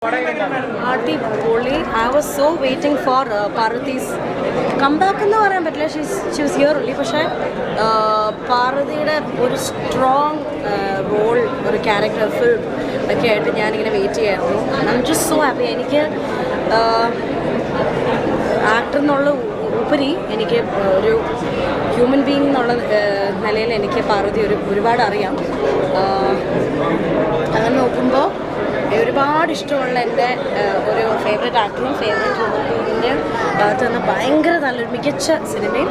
Aarti, I was so waiting for Parvati's comeback എന്ന് പറയാൻ പറ്റില്ല. She was here only. പക്ഷേ പാർവതിയുടെ ഒരു സ്ട്രോങ് റോൾ, ഒരു ക്യാരക്ടർ ഫിൽം ഒക്കെ ആയിട്ട് ഞാനിങ്ങനെ വെയിറ്റ് ചെയ്യായിരുന്നു. I am just so happy. എനിക്ക് ആക്ടർ എന്നുള്ള ഉപരി എനിക്ക് ഒരു ഹ്യൂമൻ ബീയിങ് എന്നുള്ള നിലയിൽ എനിക്ക് പാർവതി ഒരുപാട് അറിയാം. അങ്ങനെ നോക്കുമ്പോൾ ഒരുപാട് ഇഷ്ടമുള്ള എൻ്റെ ഒരു ഫേവറേറ്റ് ആക്ടറും ഫേവറേറ്റ് ഹ്യൂമൻ ബീയിങ്ങിൻ്റെ ഭാഗത്ത് നിന്ന് ഭയങ്കര നല്ലൊരു മികച്ച സിനിമയും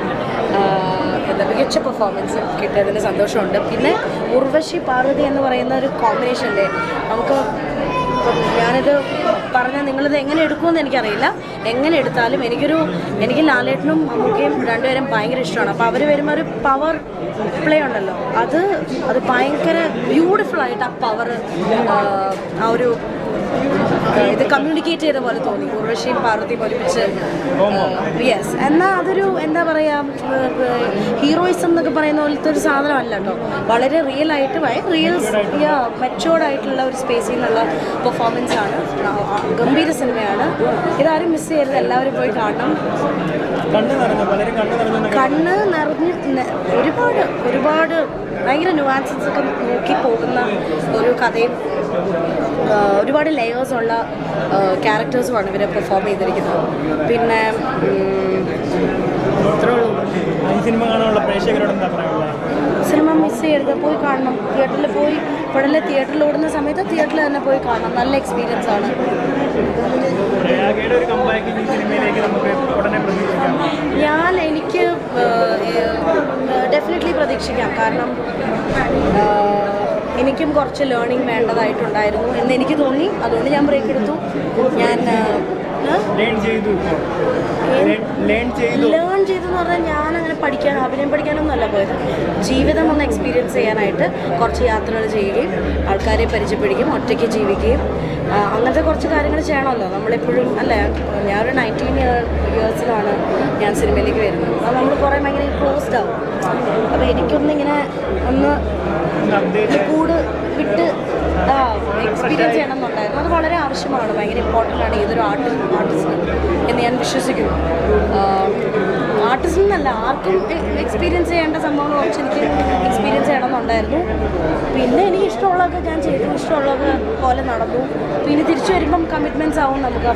മികച്ച പെർഫോമൻസും കിട്ടിയതിന് സന്തോഷമുണ്ട്. പിന്നെ ഉർവശി പാർവതി എന്ന് പറയുന്ന ഒരു കോമ്പിനേഷൻ്റെ നമുക്ക് ഞാനിത് പറഞ്ഞാൽ നിങ്ങളിത് എങ്ങനെ എടുക്കുമെന്ന് എനിക്കറിയില്ല. എങ്ങനെ എടുത്താലും എനിക്ക് ലാലേട്ടനും മമ്മൂക്കയും രണ്ടുപേരും ഭയങ്കര ഇഷ്ടമാണ്. അപ്പോൾ അവർ വരുമ്പോൾ ഒരു പവർ പ്ലേ ഉണ്ടല്ലോ, അത് ഭയങ്കര ബ്യൂട്ടിഫുള്ളായിട്ട് ആ പവർ ആ ഒരു ഇത് കമ്മ്യൂണിക്കേറ്റ് ചെയ്ത പോലെ തോന്നി. ഉർവശിയും പാർവതിയും ഒരുമിച്ച് യെസ്. എന്നാൽ അതൊരു എന്താ പറയുക, ഹീറോയിസം എന്നൊക്കെ പറയുന്ന പോലത്തെ ഒരു സാധനമല്ല കേട്ടോ. വളരെ റിയലായിട്ട് മെച്ചോർഡ് ആയിട്ടുള്ള ഒരു സ്പേസിൽ നിന്നുള്ള പെർഫോമൻസ് ആണ്. ഗംഭീര സിനിമയാണ്. ഇതാരും മിസ് ചെയ്യരുത്, എല്ലാവരും പോയി കാണണം. കണ്ണ് നിറഞ്ഞ് ഒരുപാട് ഭയങ്കര ന്യൂവാൻസസ് ഒക്കെ നോക്കി പോകുന്ന ഒരു കഥയും ഒരുപാട് ലെയേഴ്സുള്ള ക്യാരക്ടേഴ്സുമാണ് ഇവരെ പെർഫോം ചെയ്തിരിക്കുന്നത്. പിന്നെ സിനിമ മിസ് ചെയ്യരുത്, പോയി കാണണം. തിയേറ്ററിൽ പോയി ഇപ്പോഴല്ലേ തിയേറ്ററിൽ ഓടുന്ന സമയത്ത് തിയേറ്ററിൽ തന്നെ പോയി കാണണം. നല്ല എക്സ്പീരിയൻസ് ആണ്. എനിക്ക് ഡെഫിനറ്റ്ലി പ്രതീക്ഷിക്കാം. കാരണം എനിക്കും കുറച്ച് ലേണിംഗ് വേണ്ടതായിട്ടുണ്ടായിരുന്നു എന്ന് എനിക്ക് തോന്നി. അതുകൊണ്ട് ഞാൻ ബ്രേക്ക് എടുത്തു. ഞാൻ ലേൺ ചെയ്തു എന്ന് പറഞ്ഞാൽ ഞാനങ്ങനെ അഭിനയം പഠിക്കാനൊന്നും അല്ല പോയത്. ജീവിതം ഒന്ന് എക്സ്പീരിയൻസ് ചെയ്യാനായിട്ട് കുറച്ച് യാത്രകൾ ചെയ്യുകയും ആൾക്കാരെ പരിചയപ്പെടുകയും ഒറ്റയ്ക്ക് ജീവിക്കുകയും അങ്ങനത്തെ കുറച്ച് കാര്യങ്ങൾ ചെയ്യണമല്ലോ നമ്മളെപ്പോഴും. അല്ലേ, ഞാനൊരു 19 ഇയേഴ്സിലാണ് ഞാൻ സിനിമയിലേക്ക് വരുന്നത്. അപ്പോൾ നമ്മൾ കുറേ ഭയങ്കര ക്ലോസ്ഡ് ആവും. അപ്പോൾ എനിക്കൊന്നിങ്ങനെ ഒന്ന് കൂട് വിട്ട് എക്സ്പീരിയൻസ് ചെയ്യണം എന്നുണ്ടായിരുന്നു. അത് വളരെ ആവശ്യമാണ്, ഭയങ്കര ഇമ്പോർട്ടൻ്റ് ആണ് ഏതൊരു ആർട്ടിസ്റ്റിന് എന്ന് ഞാൻ വിശ്വസിക്കുന്നു. ആർട്ടിസ്റ്റ് എന്നല്ല, ആർക്കും എക്സ്പീരിയൻസ് ചെയ്യേണ്ട സംഭവങ്ങൾ കുറച്ച് എനിക്ക് എക്സ്പീരിയൻസ് ചെയ്യണമെന്നുണ്ടായിരുന്നു. പിന്നെ എനിക്ക് ഇഷ്ടമുള്ളതൊക്കെ ഞാൻ ചെയ്തു, ഇഷ്ടമുള്ളത് പോലെ നടന്നു. പിന്നെ തിരിച്ചു വരുമ്പം കമ്മിറ്റ്മെൻറ്റ്സ് ആവും നമുക്ക്.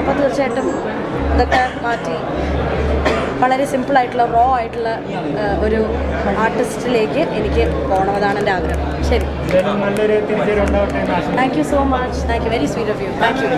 അപ്പോൾ തീർച്ചയായിട്ടും ഇതൊക്കെ മാറ്റി വളരെ സിമ്പിളായിട്ടുള്ള റോ ആയിട്ടുള്ള ഒരു ആർട്ടിസ്റ്റിലേക്ക് എനിക്ക് പോകണം. അതാണ് എൻ്റെ ആഗ്രഹം. ശരി, thank you so much. Thank you, very sweet of you. Thank U.